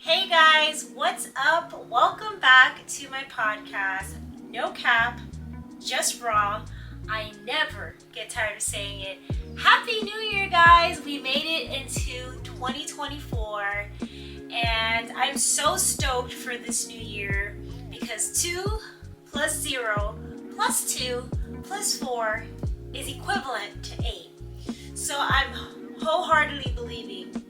Hey guys, what's up? Welcome back to my podcast. No cap, just raw. I never get tired of saying it. Happy New Year, guys! We made it into 2024, and I'm so stoked for this new year because 2 plus 0 plus 2 plus 4 is equivalent to 8. So I'm wholeheartedly believing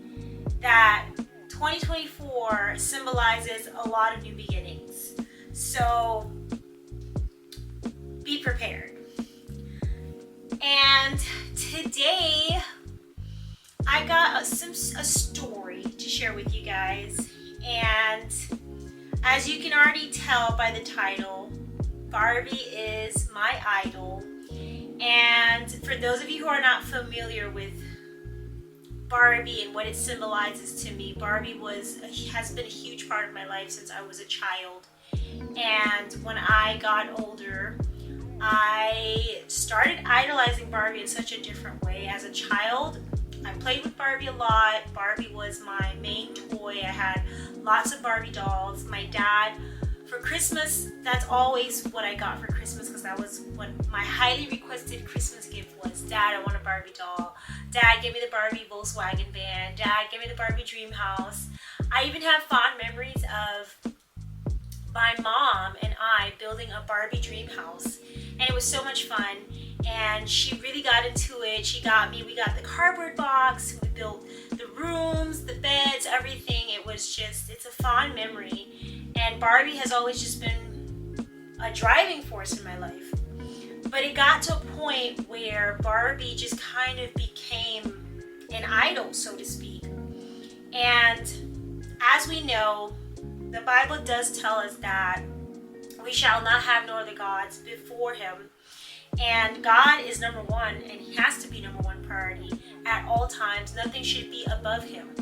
that 2024 symbolizes a lot of new beginnings. So be prepared. And today I got a story to share with you guys. And as you can already tell by the title, Barbie is my idol. And for those of you who are not familiar with Barbie and what it symbolizes to me, Barbie has been a huge part of my life since I was a child. And when I got older, I started idolizing Barbie in such a different way. As a child, I played with Barbie a lot. Barbie was my main toy. I had lots of Barbie dolls. My dad, for Christmas, that's always what I got for Christmas, because that was what my highly requested Christmas gift was. Dad, I want a Barbie doll. Dad, give me the Barbie Volkswagen van. Dad, give me the Barbie dream house. I even have fond memories of my mom and I building a Barbie dream house, and it was so much fun. And she really got into it. We got the cardboard box, we built the rooms, the beds, everything. It's a fond memory. And Barbie has always just been a driving force in my life. But it got to a point where Barbie just kind of became an idol, so to speak. And as we know, the Bible does tell us that we shall not have no other gods before him. And God is number one, and he has to be number one priority at all times. Nothing should be above him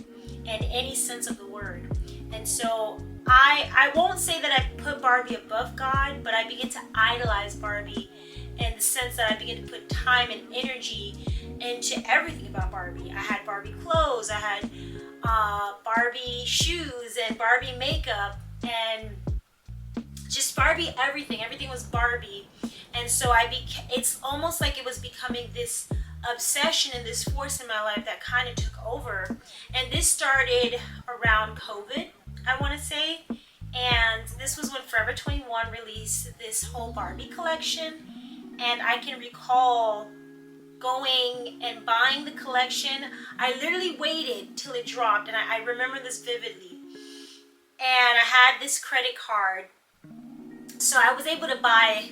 in any sense of the word. And so I won't say that I put Barbie above God, but I begin to idolize Barbie in the sense that I begin to put time and energy into everything about Barbie. I had Barbie clothes, I had Barbie shoes and Barbie makeup, and just Barbie everything. Everything was Barbie. And so it's almost like it was becoming this obsession and this force in my life that kind of took over. And this started around COVID, I want to say. And this was when Forever 21 released this whole Barbie collection. And I can recall going and buying the collection. I literally waited till it dropped, and I remember this vividly. And I had this credit card, so I was able to buy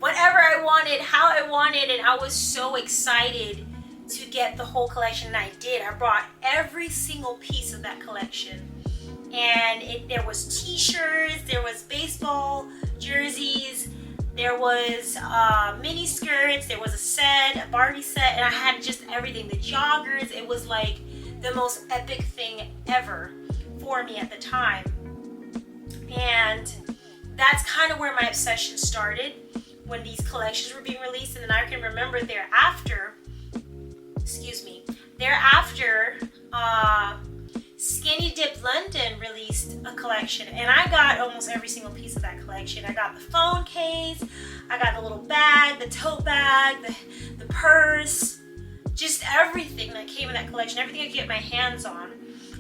whatever I wanted, how I wanted, and I was so excited to get the whole collection, and I did. I brought every single piece of that collection. And there was t-shirts, there was baseball jerseys, there was mini skirts, there was a Barbie set, and I had just everything. The joggers, it was like the most epic thing ever for me at the time. And that's kind of where my obsession started, when these collections were being released. And then I can remember thereafter, Skinny Dip London released a collection, and I got almost every single piece of that collection. I got the phone case, I got the little bag, the tote bag, the purse, just everything that came in that collection, everything I could get my hands on.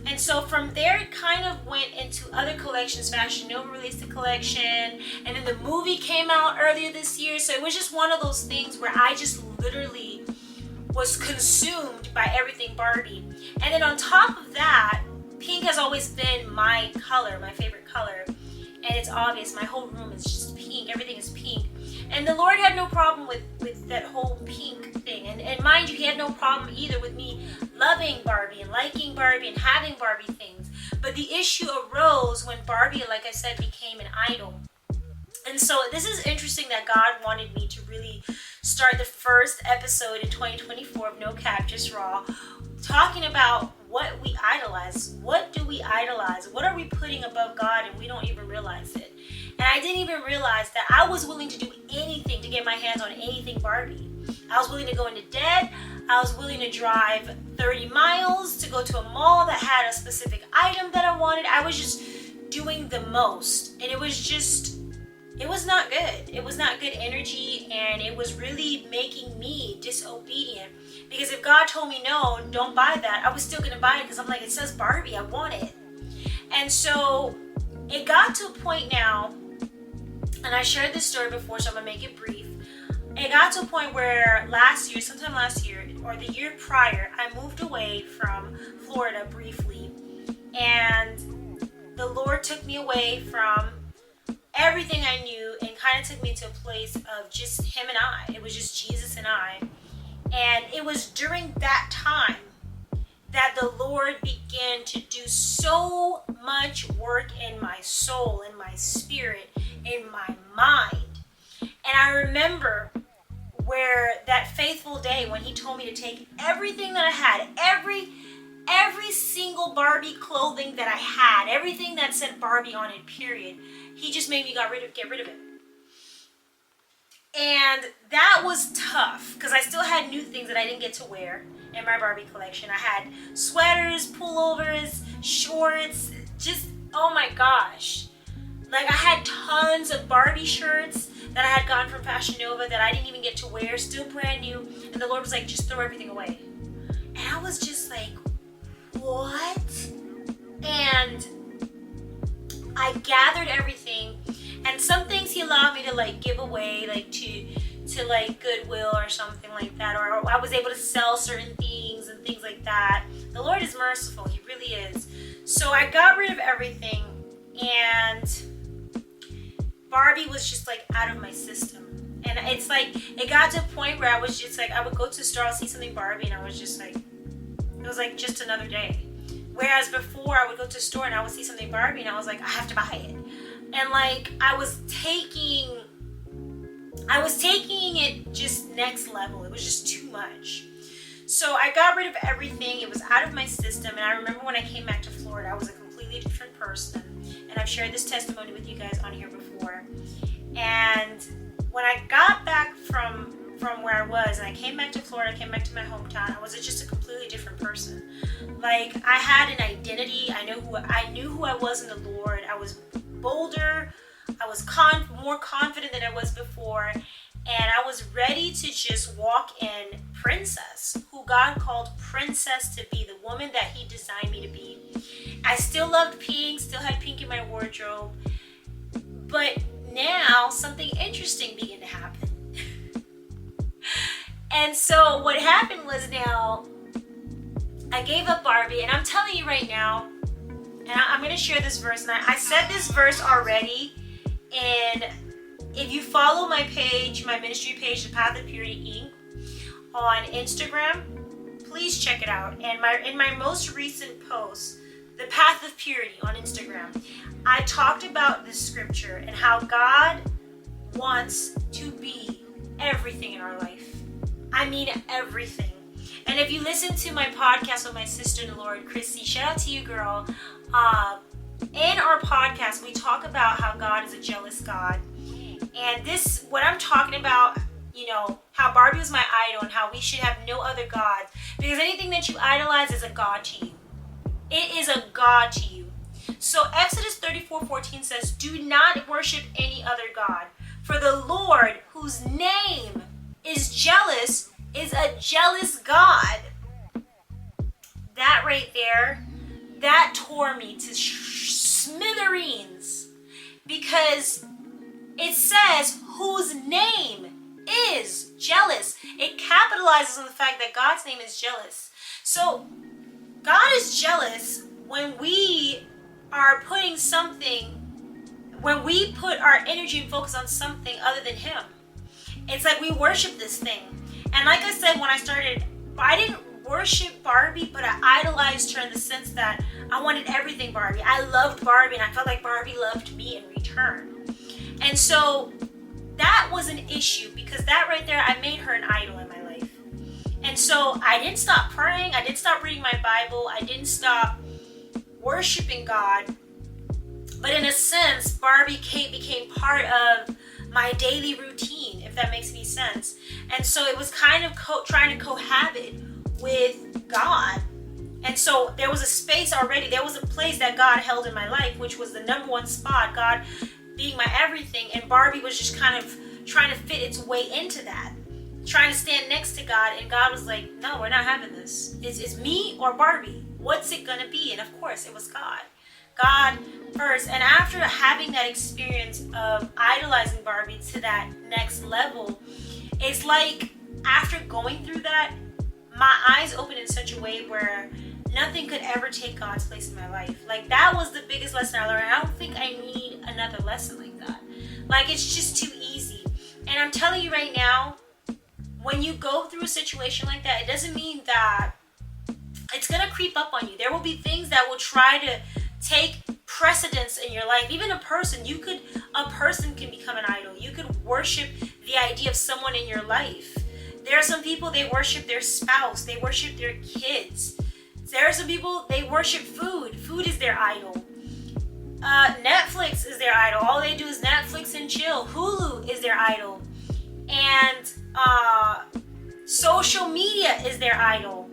And so from there, it kind of went into other collections. Fashion Nova released a collection, and then the movie came out earlier this year. So it was just one of those things where I just literally was consumed by everything Barbie. And then on top of that, pink has always been my color, my favorite color. And it's obvious, my whole room is just pink. Everything is pink. And the Lord had no problem with that whole pink thing. And mind you, he had no problem either with me loving Barbie and liking Barbie and having Barbie things. But the issue arose when Barbie, like I said, became an idol. And so this is interesting that God wanted me to really start the first episode in 2024 of No Cap, Just Raw, talking about what we idolize. What do we idolize? What are we putting above God and we don't even realize it? And I didn't even realize that I was willing to do anything to get my hands on anything Barbie. I was willing to go into debt. I was willing to drive 30 miles to go to a mall that had a specific item that I wanted. I was just doing the most. And it was not good. It was not good energy, and it was really making me disobedient. Because if God told me no, don't buy that, I was still gonna buy it because I'm like, it says Barbie, I want it. And so it got to a point now, and I shared this story before, so I'm gonna make it brief. It got to a point where sometime last year, or the year prior, I moved away from Florida briefly, and the Lord took me away from everything I knew and kind of took me to a place of just him and I. It was just Jesus and I. And it was during that time that the Lord began to do so much work in my soul, in my spirit, in my mind. And I remember where that faithful day when he told me to take everything that I had, every single Barbie clothing that I had, everything that said Barbie on it, period, he just made me get rid of it. And that was tough because I still had new things that I didn't get to wear in my Barbie collection. I had sweaters, pullovers, shorts, just, oh my gosh. Like, I had tons of Barbie shirts that I had gotten from Fashion Nova that I didn't even get to wear, still brand new. And the Lord was like, just throw everything away. And I was just like, what? And I gathered everything, and some things he allowed me to like give away, like to like Goodwill or something like that, or I was able to sell certain things and things like that. The Lord is merciful, he really is. So I got rid of everything, and Barbie was just like out of my system. And it's like, it got to a point where I was just like, I would go to the store, I'll see something Barbie, and I was just like, it was like just another day. Whereas before I would go to the store and I would see something Barbie and I was like, I have to buy it. And like, I was taking it just next level. It was just too much. So I got rid of everything. It was out of my system. And I remember when I came back to Florida, I was a completely different person. And I've shared this testimony with you guys on here before. And when I got back from where I was and I came back to Florida, I came back to my hometown, I was just a completely different person. Like, I had an identity. I knew who I was in the Lord. I was bolder. I was more confident than I was before. And I was ready to just walk in Princess, who God called Princess to be, the woman that he designed me to be. I still loved pink, still had pink in my wardrobe. But now something interesting began to happen. And so what happened was, now I gave up Barbie, and I'm telling you right now, and I'm going to share this verse, and I said this verse already, and if you follow my page, my ministry page, The Path of Purity Inc. on Instagram, please check it out. And in my most recent post, The Path of Purity on Instagram, I talked about this scripture and how God wants to be everything in our life. I mean everything. And if you listen to my podcast with my sister in the Lord, Chrissy, shout out to you, girl. In our podcast, we talk about how God is a jealous God. And this, what I'm talking about, you know, how Barbie was my idol and how we should have no other gods. Because anything that you idolize is a god to you. It is a god to you. So Exodus 34:14 says, do not worship any other god. For the Lord, whose name is jealous, is a jealous God. That right there, that tore me to smithereens. Because it says, whose name is jealous. It capitalizes on the fact that God's name is jealous. So God is jealous when we are putting something, when we put our energy and focus on something other than him. It's like we worship this thing. And like I said, when I started, I didn't worship Barbie, but I idolized her in the sense that I wanted everything Barbie. I loved Barbie, and I felt like Barbie loved me in return. And so that was an issue, because that right there, I made her an idol in my life. And so I didn't stop praying. I didn't stop reading my Bible. I didn't stop worshiping God. But in a sense, Barbie became part of my daily routine, if that makes any sense. And so it was kind of trying to cohabit with God. And so there was a space already. There was a place that God held in my life, which was the number one spot, God being my everything. And Barbie was just kind of trying to fit its way into that, trying to stand next to God. And God was like, no, we're not having this. It's me or Barbie. What's it going to be? And of course, it was God. God first. And after having that experience of idolizing Barbie to that next level, it's like after going through that, my eyes opened in such a way where nothing could ever take God's place in my life. Like, that was the biggest lesson I learned. I don't think I need another lesson like that. Like, it's just too easy. And I'm telling you right now, when you go through a situation like that, it doesn't mean that it's going to creep up on you. There will be things that will try to take precedence in your life. Even a person can become an idol. You could worship the idea of someone in your life. There are some people, they worship their spouse. They worship their kids. There are some people, they worship food. Food is their idol. Netflix is their idol. All they do is Netflix and chill. Hulu is their idol. And social media is their idol.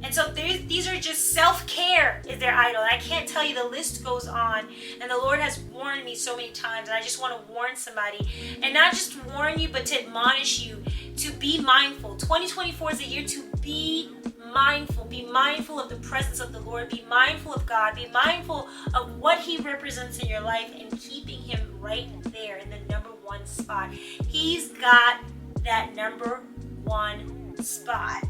And so these are just self-care is their idol. I can't tell you, the list goes on. And the Lord has warned me so many times. And I just want to warn somebody. And not just warn you, but to admonish you to be mindful. 2024 is a year to be mindful. Be mindful of the presence of the Lord. Be mindful of God. Be mindful of what He represents in your life and keeping Him right there in the number one spot. He's got that number one spot.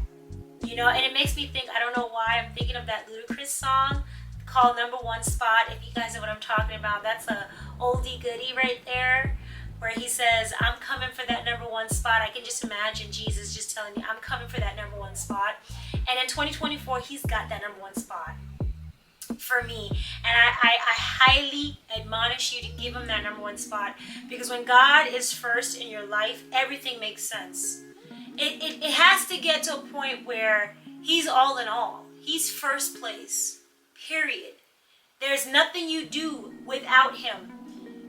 You know, and it makes me think, I don't know why, I'm thinking of that Ludacris song called Number One Spot. If you guys know what I'm talking about, that's a oldie goodie right there, where he says, I'm coming for that number one spot. I can just imagine Jesus just telling me, I'm coming for that number one spot. And in 2024, He's got that number one spot for me. And I highly admonish you to give Him that number one spot, because when God is first in your life, everything makes sense. It has to get to a point where He's all in all. He's first place, period. There's nothing you do without Him.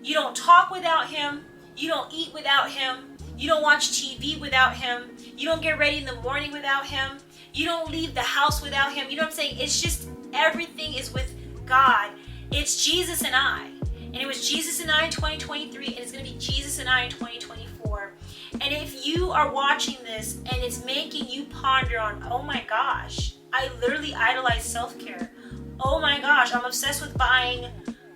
You don't talk without Him. You don't eat without Him. You don't watch TV without Him. You don't get ready in the morning without Him. You don't leave the house without Him. You know what I'm saying? It's just everything is with God. It's Jesus and I. And it was Jesus and I in 2023, and it's going to be Jesus and I in 2024. And if you are watching this and it's making you ponder on, oh my gosh, I literally idolize self-care. Oh my gosh, I'm obsessed with buying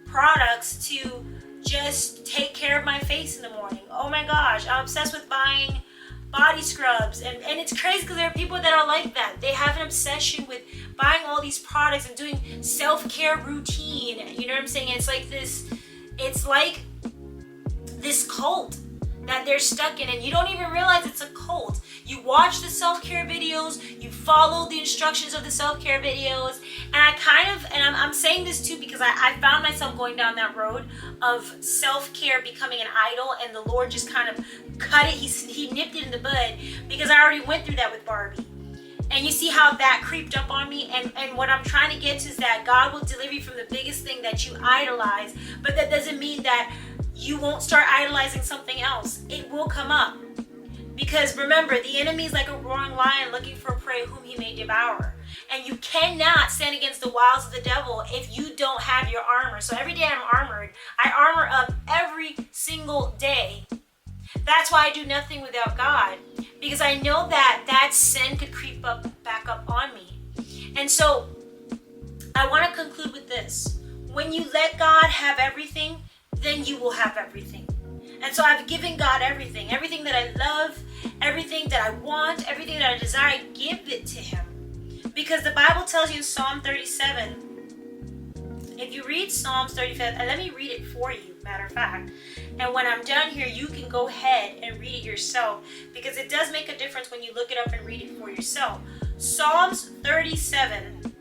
products to just take care of my face in the morning. Oh my gosh, I'm obsessed with buying body scrubs. And it's crazy because there are people that are like that. They have an obsession with buying all these products and doing self-care routine. You know what I'm saying? It's like this cult that they're stuck in, and you don't even realize it's a cult. You watch the self-care videos, you follow the instructions of the self-care videos, and I'm saying this too because I found myself going down that road of self-care becoming an idol, and the Lord just kind of cut it. He nipped it in the bud, because I already went through that with Barbie. And you see how that creeped up on me, and what I'm trying to get to is that God will deliver you from the biggest thing that you idolize, but that doesn't mean that you won't start idolizing something else. It will come up. Because remember, the enemy is like a roaring lion looking for a prey whom he may devour. And you cannot stand against the wiles of the devil if you don't have your armor. So every day I'm armored. I armor up every single day. That's why I do nothing without God. Because I know that sin could creep back up on me. And so I want to conclude with this. When you let God have everything, then you will have everything. And so I've given God everything. Everything that I love, everything that I want, everything that I desire, I give it to Him. Because the Bible tells you in Psalm 37, if you read Psalms 37, and let me read it for you, matter of fact. And when I'm done here, you can go ahead and read it yourself, because it does make a difference when you look it up and read it for yourself. Psalms 37.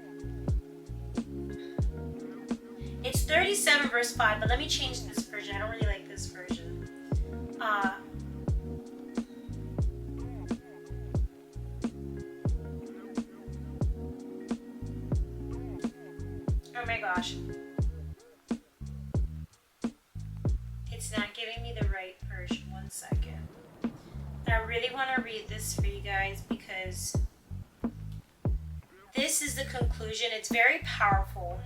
It's 37 verse 5, but let me change this version. I don't really like this version. Oh my gosh. It's not giving me the right version. One second. All I really want to read this for you guys because this is the conclusion. It's very powerful.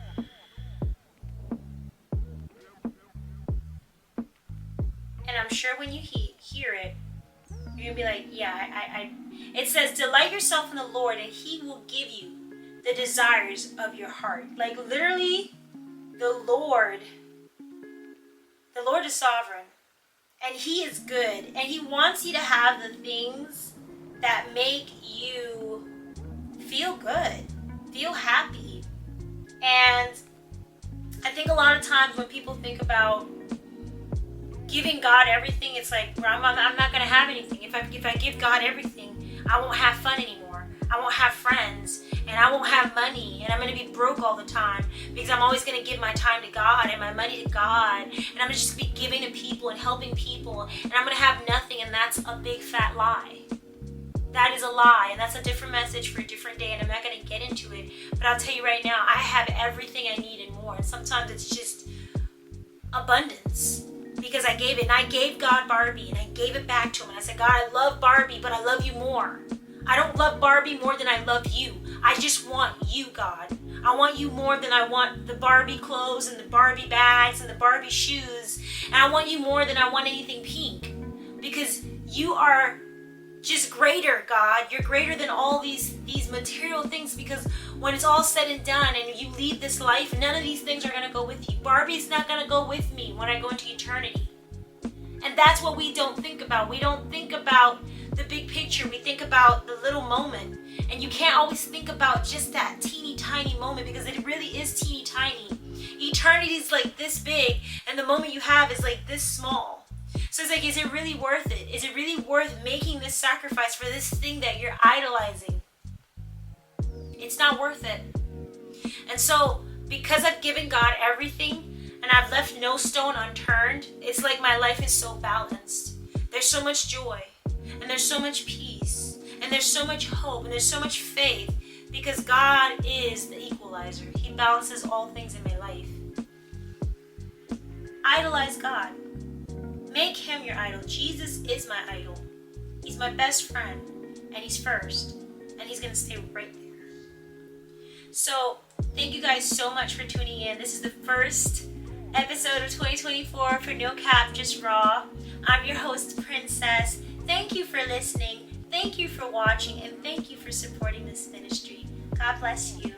And I'm sure when you hear it, you're going to be like, yeah, It says, delight yourself in the Lord and He will give you the desires of your heart. Like literally, the Lord is sovereign. And He is good. And He wants you to have the things that make you feel good, feel happy. And I think a lot of times when people think about giving God everything, it's like, well, I'm not going to have anything. If I give God everything, I won't have fun anymore. I won't have friends, and I won't have money, and I'm going to be broke all the time because I'm always going to give my time to God and my money to God, and I'm going to just be giving to people and helping people, and I'm going to have nothing, and that's a big fat lie. That is a lie, and that's a different message for a different day, and I'm not going to get into it, but I'll tell you right now, I have everything I need and more, and sometimes it's just abundance. Because I gave it, and I gave God Barbie, and I gave it back to Him, and I said, God, I love Barbie, but I love you more. I don't love Barbie more than I love you. I just want you, God. I want you more than I want the Barbie clothes, and the Barbie bags, and the Barbie shoes, and I want you more than I want anything pink. Because you are just greater, God. You're greater than all these material things, because when it's all said and done and you leave this life, none of these things are going to go with you. Barbie's not going to go with me when I go into eternity. And that's what we don't think about. We don't think about the big picture. We think about the little moment. And you can't always think about just that teeny tiny moment, because it really is teeny tiny. Eternity is like this big, and the moment you have is like this small. So it's like, is it really worth it? Is it really worth making this sacrifice for this thing that you're idolizing? It's not worth it. And so, because I've given God everything and I've left no stone unturned, it's like my life is so balanced. There's so much joy, and there's so much peace, and there's so much hope, and there's so much faith, because God is the equalizer. He balances all things in my life. Idolize God. Make Him your idol. Jesus is my idol. He's my best friend, and He's first, and He's going to stay right there. So, thank you guys so much for tuning in. This is the first episode of 2024 for No Cap, Just Raw. I'm your host, Princess. Thank you for listening. Thank you for watching, and thank you for supporting this ministry. God bless you.